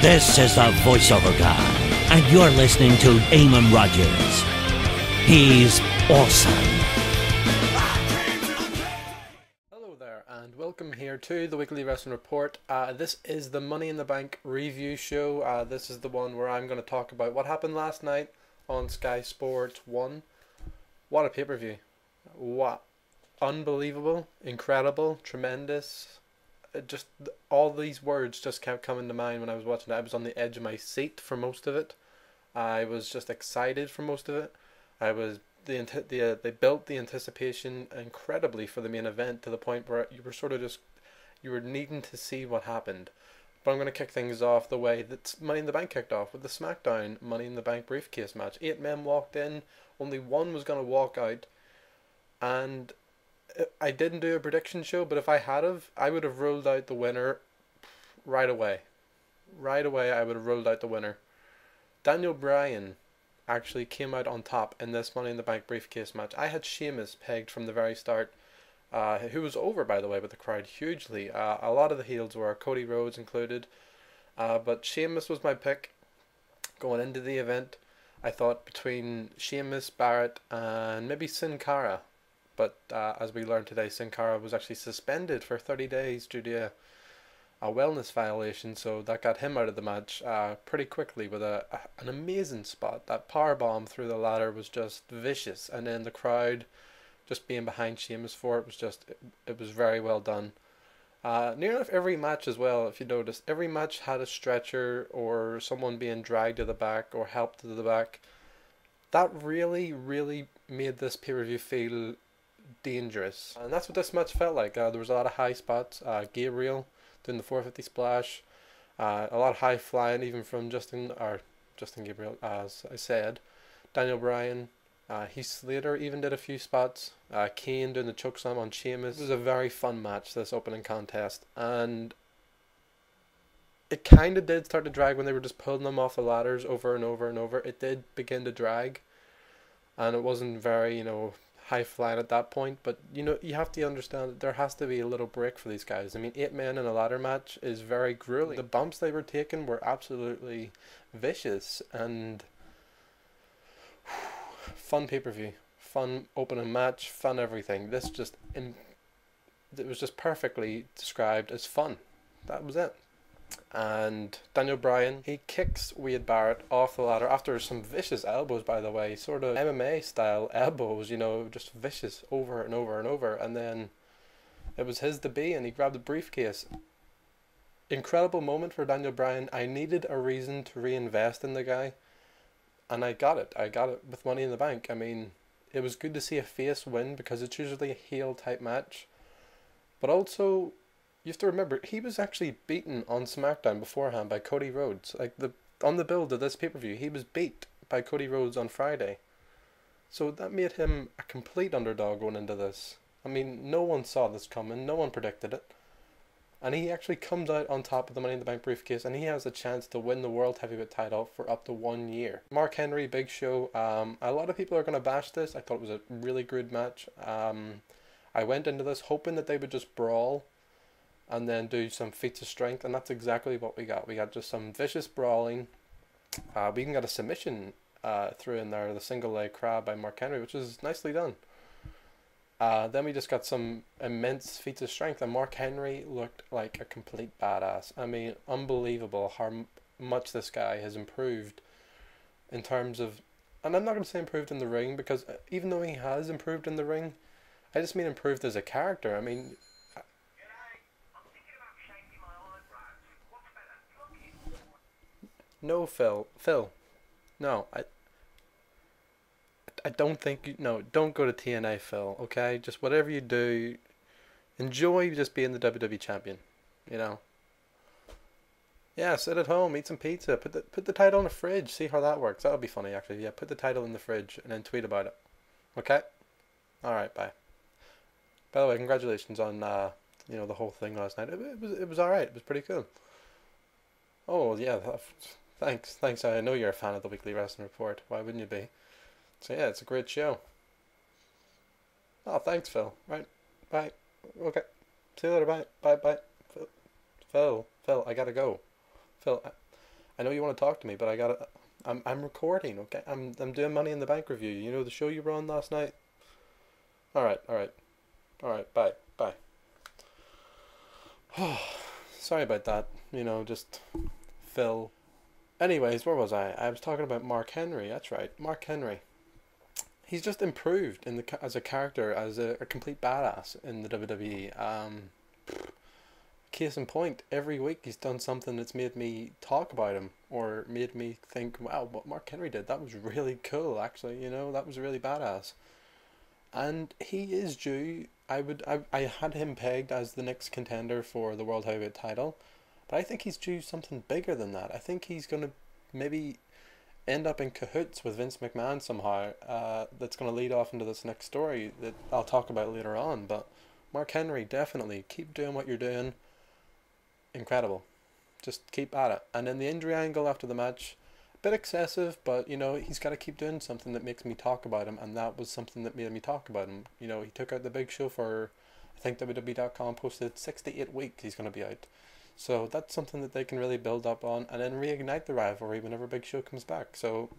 This is the voiceover guy, and you're listening to Eamon Rogers. He's awesome. Hello there, and welcome here to the Weekly Wrestling Report. This is the Money in the Bank review show. This is the one where I'm going to talk about what happened last night on Sky Sports 1. What a pay-per-view. What? Unbelievable, incredible, tremendous. Just all these words just kept coming to mind when I was watching it. I was on the edge of my seat for most of it. I was just excited for most of it. They built the anticipation incredibly for the main event to the point where you were sort of just, you were needing to see what happened. But I'm going to kick things off the way that Money in the Bank kicked off, with the SmackDown Money in the Bank briefcase match. 8 men walked in, only one was going to walk out, and I didn't do a prediction show, but if I had I would have ruled out the winner right away. Right away, I would have ruled out the winner. Bryan actually came out on top in this Money in the Bank briefcase match. I had Sheamus pegged from the very start, who was over, by the way, with the crowd hugely. A lot of the heels were, Cody Rhodes included, but Sheamus was my pick going into the event. I thought between Sheamus, Barrett, and maybe Sin Cara. But as we learned today, Sin Cara was actually suspended for 30 days due to a wellness violation, so that got him out of the match pretty quickly with an amazing spot. That powerbomb through the ladder was just vicious, and then the crowd just being behind Sheamus for it was just, it was very well done. Near enough every match as well, if you notice, every match had a stretcher or someone being dragged to the back or helped to the back. That really, really made this pay-per-view feel dangerous, and that's what this match felt like. There was a lot of high spots. Gabriel doing the 450 splash, a lot of high flying even from Justin Gabriel, as I said. Bryan, Heath Slater even did a few spots. Kane doing the chokeslam on Sheamus. It was a very fun match, this opening contest, and it kind of did start to drag when they were just pulling them off the ladders over and over and over. It did begin to drag, and it wasn't very, high flying at that point, but you have to understand that there has to be a little break for these guys. I mean, 8 men in a ladder match is very grueling. The bumps they were taking were absolutely vicious, and fun pay-per-view, fun opening match, fun everything. It was just perfectly described as fun. That was it. And Bryan, he kicks Wade Barrett off the ladder after some vicious elbows, by the way, sort of MMA style elbows, just vicious over and over and over, and then it was his to be, and he grabbed the briefcase. Incredible moment for Bryan. I needed a reason to reinvest in the guy, and I got it with Money in the Bank. I mean, it was good to see a face win because it's usually a heel type match, but also you have to remember, he was actually beaten on SmackDown beforehand by Cody Rhodes. On the build of this pay-per-view, he was beat by Cody Rhodes on Friday. So that made him a complete underdog going into this. I mean, no one saw this coming, no one predicted it. And he actually comes out on top of the Money in the Bank briefcase, and he has a chance to win the World Heavyweight title for up to 1 year. Mark Henry, big show. A lot of people are going to bash this. I thought it was a really good match. I went into this hoping that they would just brawl and then do some feats of strength, and that's exactly what we got. We got just some vicious brawling. We even got a submission through in there, the single leg crab by Mark Henry, which is nicely done. Then we just got some immense feats of strength, and Mark Henry looked like a complete badass. I mean, unbelievable how much this guy has improved in terms of, and I'm not going to say improved in the ring, because even though he has improved in the ring, I just mean improved as a character. I mean, no, Phil, no, I don't think no, don't go to TNA, Phil, okay? Just whatever you do, enjoy just being the WWE champion, Yeah, sit at home, eat some pizza, put the title in the fridge, see how that works. That'll be funny, actually. Yeah, put the title in the fridge and then tweet about it. Okay? Alright, bye. By the way, congratulations on the whole thing last night. It was alright, it was pretty cool. Oh yeah, Thanks. I know you're a fan of the Weekly Wrestling Report. Why wouldn't you be? So yeah, it's a great show. Oh, thanks, Phil. Right. Bye. Okay. See you later. Bye. Bye. Phil, I gotta go. Phil, I know you want to talk to me, but I'm recording, okay? I'm doing Money in the Bank review. You know the show you were on last night? Alright, alright. Alright, bye. Bye. Sorry about that. Just Phil. Anyways, where was I? I was talking about Mark Henry. That's right, Mark Henry. He's just improved as a character, as a complete badass in the WWE. Case in point, every week he's done something that's made me talk about him or made me think, wow, what Mark Henry did, that was really cool, actually, that was really badass. And he is due, I had him pegged as the next contender for the World Heavyweight title, but I think he's due something bigger than that. I think he's going to maybe end up in cahoots with Vince McMahon somehow. That's going to lead off into this next story that I'll talk about later on. But Mark Henry, definitely keep doing what you're doing. Incredible. Just keep at it. And then the injury angle after the match, a bit excessive, but he's got to keep doing something that makes me talk about him, and that was something that made me talk about him. He took out the Big Show for, I think WWE.com posted 6 to 8 weeks he's going to be out. So that's something that they can really build up on and then reignite the rivalry whenever Big Show comes back. So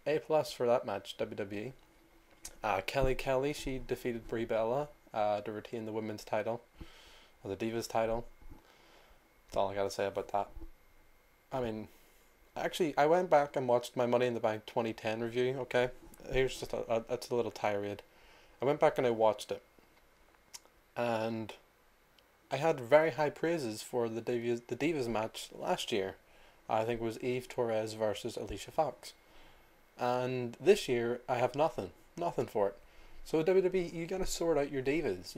A+ for that match, WWE. Kelly, she defeated Brie Bella to retain the women's title, or the Divas title. That's all I gotta say about that. I mean, actually, I went back and watched my Money in the Bank 2010 review, okay? Here's just it's a little tirade. I went back and I watched it. And I had very high praises for the Divas match last year. I think it was Eve Torres versus Alicia Fox. And this year, I have nothing for it. So WWE, you gotta sort out your divas.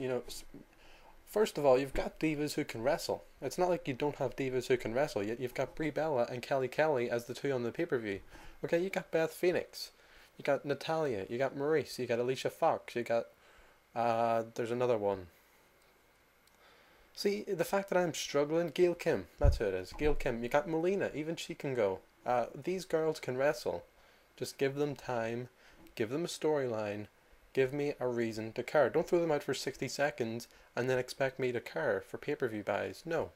First of all, you've got divas who can wrestle. It's not like you don't have divas who can wrestle. Yet you've got Brie Bella and Kelly as the two on the pay-per-view. Okay, you got Beth Phoenix. You got Natalya. You got Maurice. You got Alicia Fox. You got, there's another one. See, the fact that I'm struggling, Gail Kim. That's who it is. Gail Kim. You got Melina. Even she can go. These girls can wrestle. Just give them time. Give them a storyline. Give me a reason to care. Don't throw them out for 60 seconds and then expect me to care for pay-per-view buys. No.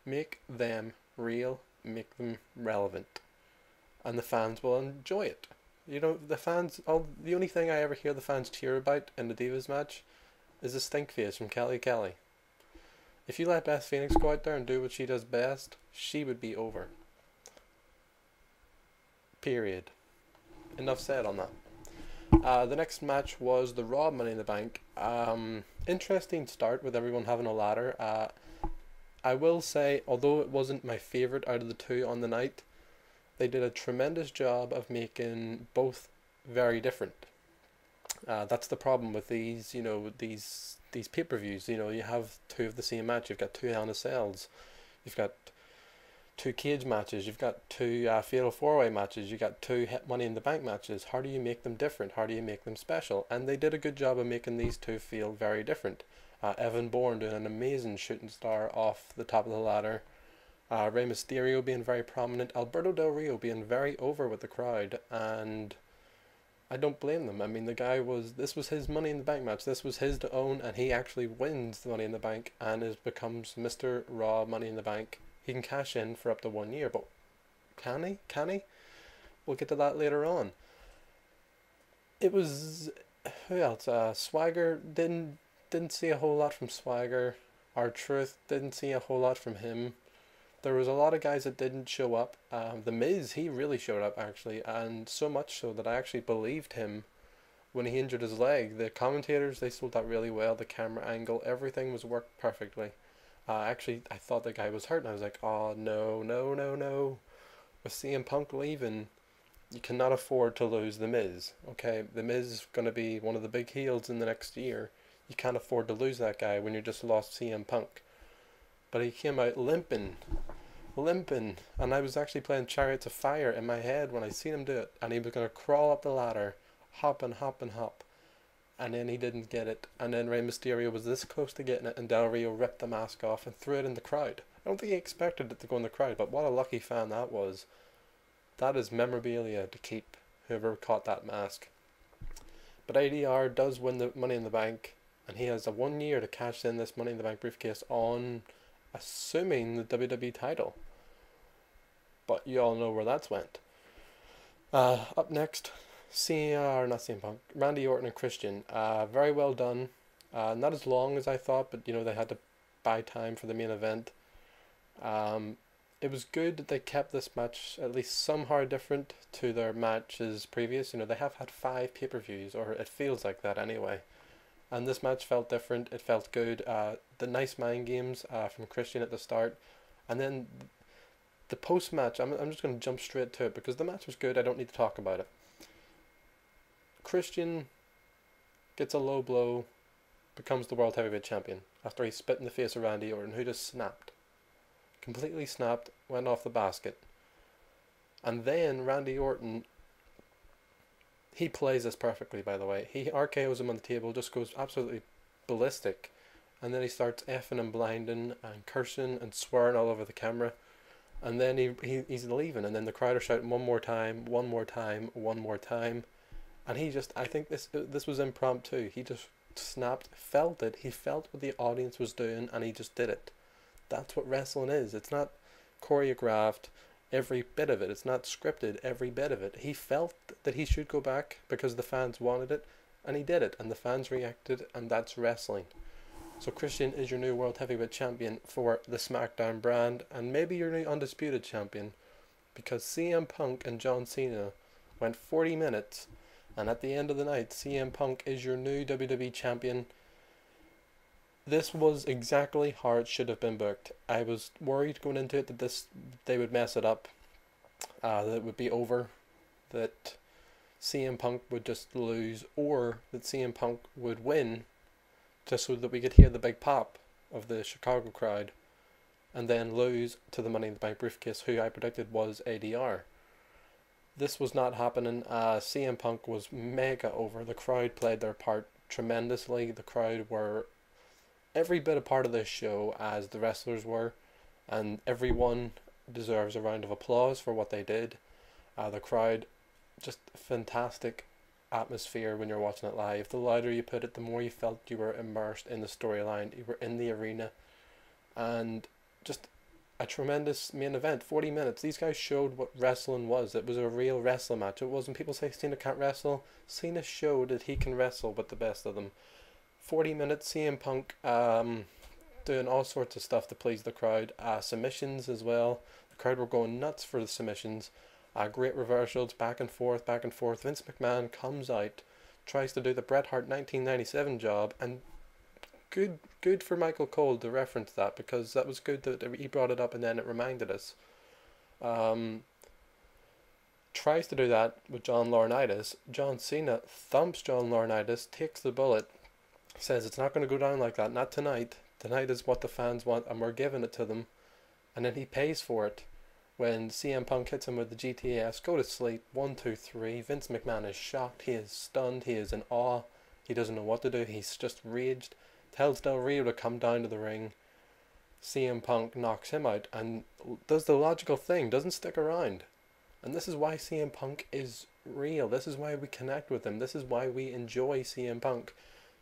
Make them real. Make them relevant. And the fans will enjoy it. The fans, the only thing I ever hear the fans cheer about in the Divas match is a stink face from Kelly. If you let Beth Phoenix go out there and do what she does best, she would be over. Period. Enough said on that. The next match was the Raw Money in the Bank. Interesting start with everyone having a ladder. I will say, although it wasn't my favourite out of the two on the night, they did a tremendous job of making both very different. That's the problem with these, these pay-per-views. You have two of the same match. You've got two Hell in a Cells. You've got two cage matches. You've got two fatal four-way matches. You've got two Money in the Bank matches. How do you make them different? How do you make them special? And they did a good job of making these two feel very different. Evan Bourne doing an amazing shooting star off the top of the ladder. Rey Mysterio being very prominent. Alberto Del Rio being very over with the crowd. And I don't blame them. I mean, this was his Money in the Bank match. This was his to own, and he actually wins the Money in the Bank and becomes Mr. Raw Money in the Bank. He can cash in for up to 1 year, but can he? We'll get to that later on. It was, who else? Swagger, didn't see a whole lot from Swagger. R-Truth, didn't see a whole lot from him. There was a lot of guys that didn't show up. The Miz, he really showed up actually, and so much so that I actually believed him when he injured his leg. The commentators, they sold that really well. The camera angle, everything was worked perfectly. Actually, I thought the guy was hurt, and I was like, oh, no. With CM Punk leaving, you cannot afford to lose The Miz. Okay, The Miz is going to be one of the big heels in the next year. You can't afford to lose that guy when you just lost CM Punk. But he came out limping, and I was actually playing Chariots of Fire in my head when I seen him do it, and he was going to crawl up the ladder, hop, and then he didn't get it, and then Rey Mysterio was this close to getting it, and Del Rio ripped the mask off and threw it in the crowd. I don't think he expected it to go in the crowd, but what a lucky fan that was. That is memorabilia to keep, whoever caught that mask. But ADR does win the Money in the Bank, and he has a 1 year to cash in this Money in the Bank briefcase on, assuming, the WWE title. but you all know where that's went. Up next, Randy Orton and Christian. Very well done. Not as long as I thought, but they had to buy time for the main event. It was good that they kept this match at least somehow different to their matches previous. They have had 5 pay-per-views, or it feels like that anyway. And this match felt different. It felt good. The nice mind games from Christian at the start, and then the post-match. I'm just going to jump straight to it because the match was good. I don't need to talk about it. Christian gets a low blow, becomes the World Heavyweight Champion after he spit in the face of Randy Orton, who just snapped. Completely snapped, went off the basket. And then Randy Orton, he plays this perfectly, by the way. He RKOs him on the table, just goes absolutely ballistic. And then he starts effing and blinding and cursing and swearing all over the camera. And then he's leaving, and then the crowd are shouting one more time, one more time, one more time. And he just, I think this was impromptu. He just snapped, felt it. He felt what the audience was doing, and he just did it. That's what wrestling is. It's not choreographed, every bit of it. It's not scripted, every bit of it. He felt that he should go back because the fans wanted it, and he did it, and the fans reacted, and that's wrestling. So Christian is your new World Heavyweight Champion for the SmackDown brand, and maybe your new Undisputed Champion, because CM Punk and John Cena went 40 minutes, and at the end of the night, CM Punk is your new WWE Champion. This was exactly how it should have been booked. I was worried going into it that they would mess it up, that it would be over, that CM Punk would just lose, or that CM Punk would win, just so that we could hear the big pop of the Chicago crowd, and then lose to the Money in the Bank briefcase, who I predicted was ADR. This was not happening. CM Punk was mega over. The crowd played their part tremendously. The crowd were every bit a part of this show as the wrestlers were, and everyone deserves a round of applause for what they did. The crowd, just fantastic atmosphere when you're watching it live. The louder you put it, the more you felt you were immersed in the storyline. You were in the arena, and just a tremendous main event. 40 minutes. These guys showed what wrestling was. It was a real wrestling match. It wasn't people say Cena can't wrestle. Cena showed that he can wrestle with the best of them. 40 minutes, CM Punk doing all sorts of stuff to please the crowd. Submissions as well. The crowd were going nuts for the submissions. Great reversals, back and forth, back and forth. Vince McMahon comes out, tries to do the Bret Hart 1997 job, and good for Michael Cole to reference that, because that was good that he brought it up and then it reminded us. Tries to do that with John Laurinaitis. John Cena thumps John Laurinaitis, takes the bullet, says it's not going to go down like that, not tonight. Tonight is what the fans want, and we're giving it to them. And then he pays for it when CM Punk hits him with the GTS. Go to sleep. 1, 2, 3. Vince McMahon is shocked. He is stunned. He is in awe. He doesn't know what to do. He's just raged. Tells Del Rio to come down to the ring. CM Punk knocks him out and does the logical thing. Doesn't stick around. And this is why CM Punk is real. This is why we connect with him. This is why we enjoy CM Punk.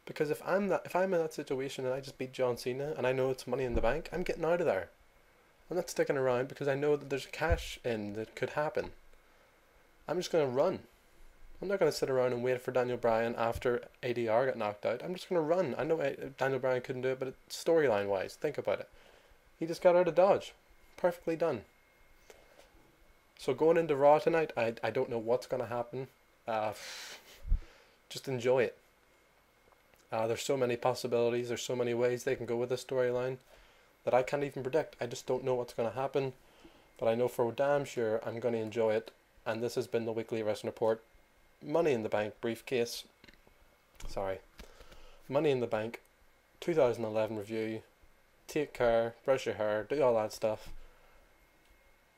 Because if I'm in that situation and I just beat John Cena and I know it's Money in the Bank, I'm getting out of there. I'm not sticking around because I know that there's cash in that could happen. I'm just going to run. I'm not going to sit around and wait for Daniel Bryan after ADR got knocked out. I'm just going to run. I know Daniel Bryan couldn't do it, but storyline wise, think about it. He just got out of Dodge. Perfectly done. So going into Raw tonight, I don't know what's going to happen. Just enjoy it. There's so many possibilities. There's so many ways they can go with this storyline that I can't even predict. I just don't know what's going to happen. But I know for damn sure I'm going to enjoy it. And this has been the Weekly Wrestling Report. Money in the Bank briefcase. Money in the Bank 2011 review. Take care, brush your hair, do all that stuff.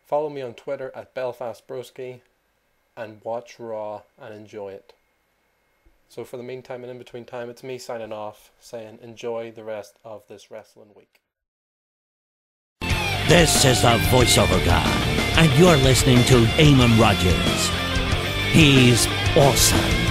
Follow me on Twitter at BelfastBroski and watch Raw and enjoy it. So for the meantime and in between time, it's me signing off, saying enjoy the rest of this wrestling week. This is the voiceover guy, and you're listening to Eamon Rogers. He's awesome.